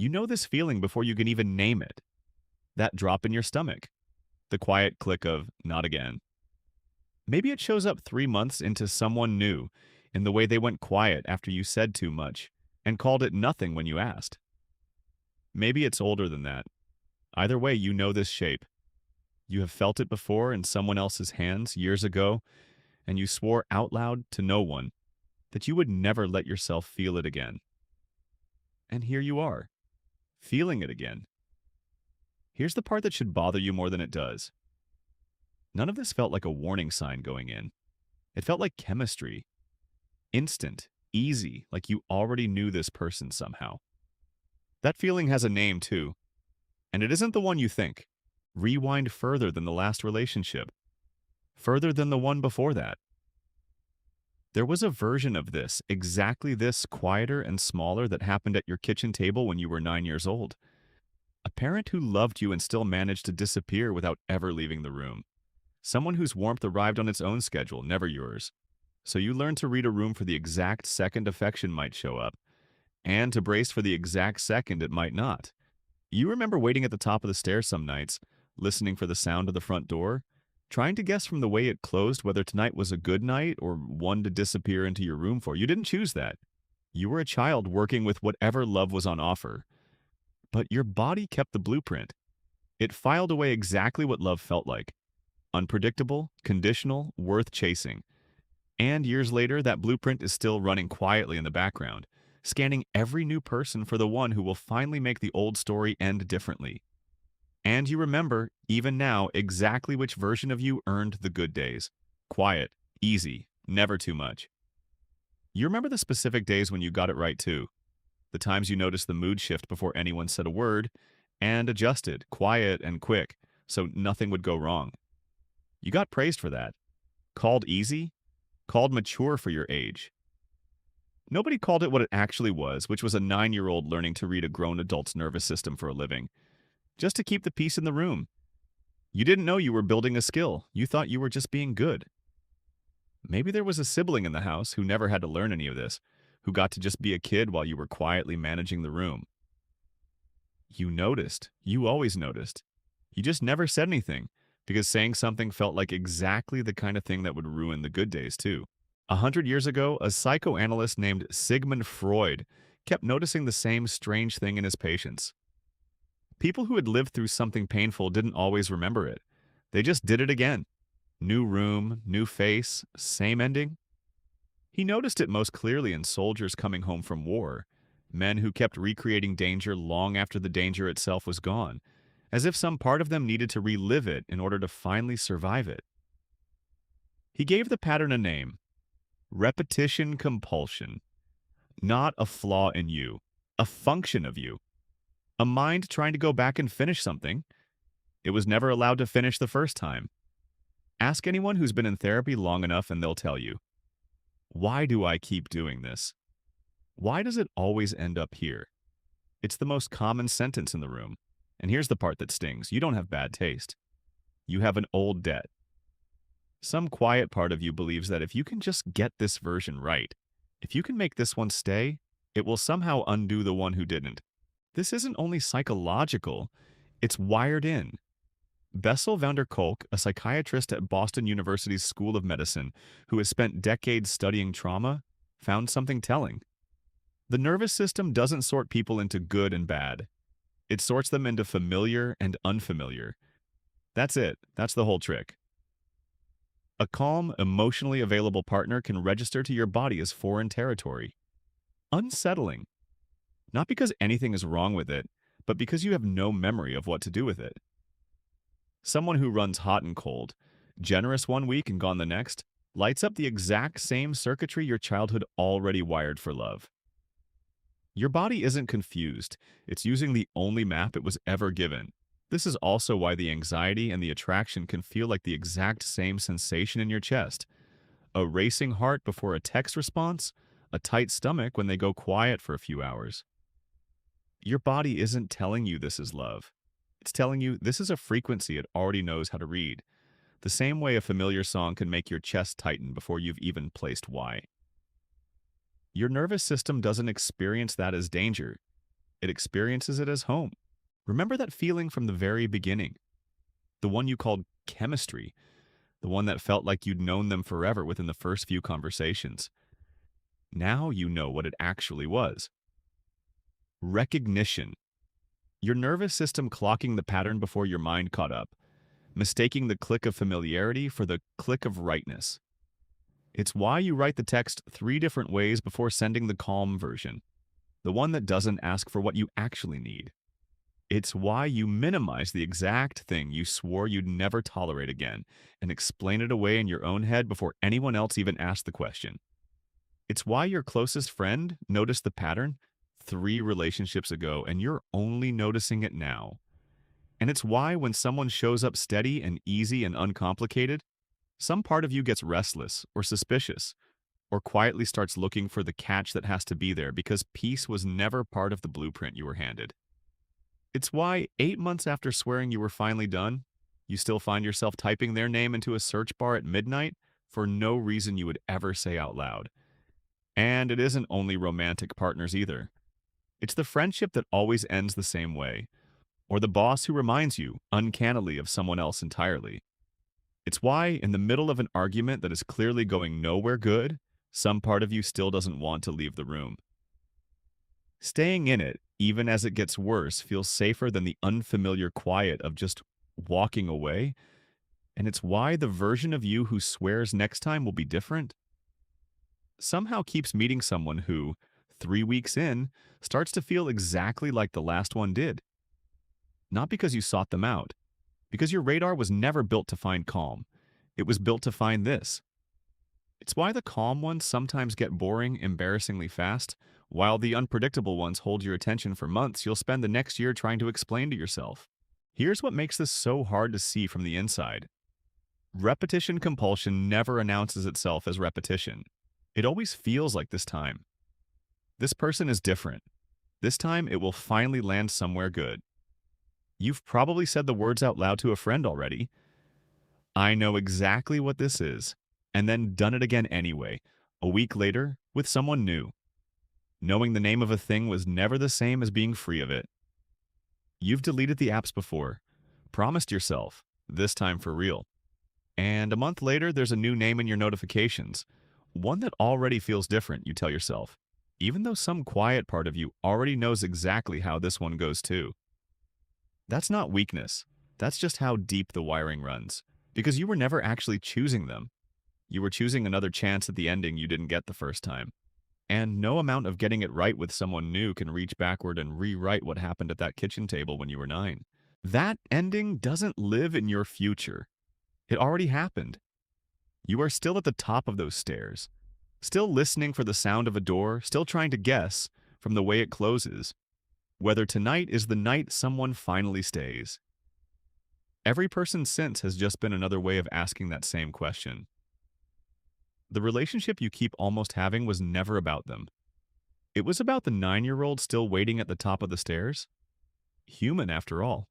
You know this feeling before you can even name it. That drop in your stomach, the quiet click of not again. Maybe it shows up 3 months into someone new in the way they went quiet after you said too much and called it nothing when you asked. Maybe it's older than that. Either way, you know this shape. You have felt it before in someone else's hands years ago, and you swore out loud to no one that you would never let yourself feel it again. And here you are, feeling it again. Here's the part that should bother you more than it does. None of this felt like a warning sign going in. It felt like chemistry. Instant, easy, like you already knew this person somehow. That feeling has a name too, and it isn't the one you think. Rewind further than the last relationship, further than the one before that. There was a version of this, exactly this, quieter and smaller, that happened at your kitchen table when you were 9 years old. A parent who loved you and still managed to disappear without ever leaving the room. Someone whose warmth arrived on its own schedule, never yours. So you learned to read a room for the exact second affection might show up, and to brace for the exact second it might not. You remember waiting at the top of the stairs some nights, listening for the sound of the front door, trying to guess from the way it closed whether tonight was a good night or one to disappear into your room for. You didn't choose that. You were a child working with whatever love was on offer. But your body kept the blueprint. It filed away exactly what love felt like. Unpredictable, conditional, worth chasing. And years later, that blueprint is still running quietly in the background, scanning every new person for the one who will finally make the old story end differently. And you remember, even now, exactly which version of you earned the good days. Quiet, easy, never too much. You remember the specific days when you got it right too. The times you noticed the mood shift before anyone said a word, and adjusted, quiet and quick, so nothing would go wrong. You got praised for that. Called easy, called mature for your age. Nobody called it what it actually was, which was a 9-year-old learning to read a grown adult's nervous system for a living. Just to keep the peace in the room. You didn't know you were building a skill. You thought you were just being good. Maybe there was a sibling in the house who never had to learn any of this, who got to just be a kid while you were quietly managing the room. You noticed. You always noticed. You just never said anything, because saying something felt like exactly the kind of thing that would ruin the good days, too. 100 years ago, a psychoanalyst named Sigmund Freud kept noticing the same strange thing in his patients. People who had lived through something painful didn't always remember it. They just did it again. New room, new face, same ending. He noticed it most clearly in soldiers coming home from war, men who kept recreating danger long after the danger itself was gone, as if some part of them needed to relive it in order to finally survive it. He gave the pattern a name: repetition compulsion. Not a flaw in you, a function of you. A mind trying to go back and finish something it was never allowed to finish the first time. Ask anyone who's been in therapy long enough and they'll tell you, why do I keep doing this? Why does it always end up here? It's the most common sentence in the room. And here's the part that stings. You don't have bad taste. You have an old debt. Some quiet part of you believes that if you can just get this version right, if you can make this one stay, it will somehow undo the one who didn't. This isn't only psychological, it's wired in. Bessel van der Kolk, a psychiatrist at Boston University's School of Medicine who has spent decades studying trauma, found something telling. The nervous system doesn't sort people into good and bad. It sorts them into familiar and unfamiliar. That's it. That's the whole trick. A calm, emotionally available partner can register to your body as foreign territory. Unsettling. Not because anything is wrong with it, but because you have no memory of what to do with it. Someone who runs hot and cold, generous one week and gone the next, lights up the exact same circuitry your childhood already wired for love. Your body isn't confused. It's using the only map it was ever given. This is also why the anxiety and the attraction can feel like the exact same sensation in your chest. A racing heart before a text response, a tight stomach when they go quiet for a few hours. Your body isn't telling you this is love. It's telling you this is a frequency it already knows how to read. The same way a familiar song can make your chest tighten before you've even placed why. Your nervous system doesn't experience that as danger. it experiences it as home. Remember that feeling from the very beginning, the one you called chemistry, the one that felt like you'd known them forever within the first few conversations. Now you know what it actually was. Recognition. Your nervous system clocking the pattern before your mind caught up, mistaking the click of familiarity for the click of rightness. It's why you write the text 3 different ways before sending the calm version, the one that doesn't ask for what you actually need. It's why you minimize the exact thing you swore you'd never tolerate again and explain it away in your own head before anyone else even asked the question. It's why your closest friend noticed the pattern 3 relationships ago and you're only noticing it now. And it's why when someone shows up steady and easy and uncomplicated, some part of you gets restless or suspicious or quietly starts looking for the catch that has to be there because peace was never part of the blueprint you were handed. It's why 8 months after swearing you were finally done, you still find yourself typing their name into a search bar at midnight for no reason you would ever say out loud. And it isn't only romantic partners either. It's the friendship that always ends the same way, or the boss who reminds you, uncannily, of someone else entirely. It's why, in the middle of an argument that is clearly going nowhere good, some part of you still doesn't want to leave the room. Staying in it, even as it gets worse, feels safer than the unfamiliar quiet of just walking away, and it's why the version of you who swears next time will be different somehow keeps meeting someone who, 3 weeks in, starts to feel exactly like the last one did. Not because you sought them out, because your radar was never built to find calm. It was built to find this. It's why the calm ones sometimes get boring embarrassingly fast, while the unpredictable ones hold your attention for months you'll spend the next year trying to explain to yourself. Here's what makes this so hard to see from the inside. Repetition compulsion never announces itself as repetition. It always feels like this time. This person is different. This time it will finally land somewhere good. You've probably said the words out loud to a friend already. I know exactly what this is, and then done it again anyway, a week later, with someone new. Knowing the name of a thing was never the same as being free of it. You've deleted the apps before, promised yourself, this time for real. And a month later, there's a new name in your notifications, one that already feels different, you tell yourself, even though some quiet part of you already knows exactly how this one goes too. That's not weakness. That's just how deep the wiring runs, because you were never actually choosing them. You were choosing another chance at the ending you didn't get the first time. And no amount of getting it right with someone new can reach backward and rewrite what happened at that kitchen table when you were 9. That ending doesn't live in your future. It already happened. You are still at the top of those stairs, still listening for the sound of a door, still trying to guess, from the way it closes, whether tonight is the night someone finally stays. Every person since has just been another way of asking that same question. The relationship you keep almost having was never about them. It was about the 9-year-old still waiting at the top of the stairs. Human, after all.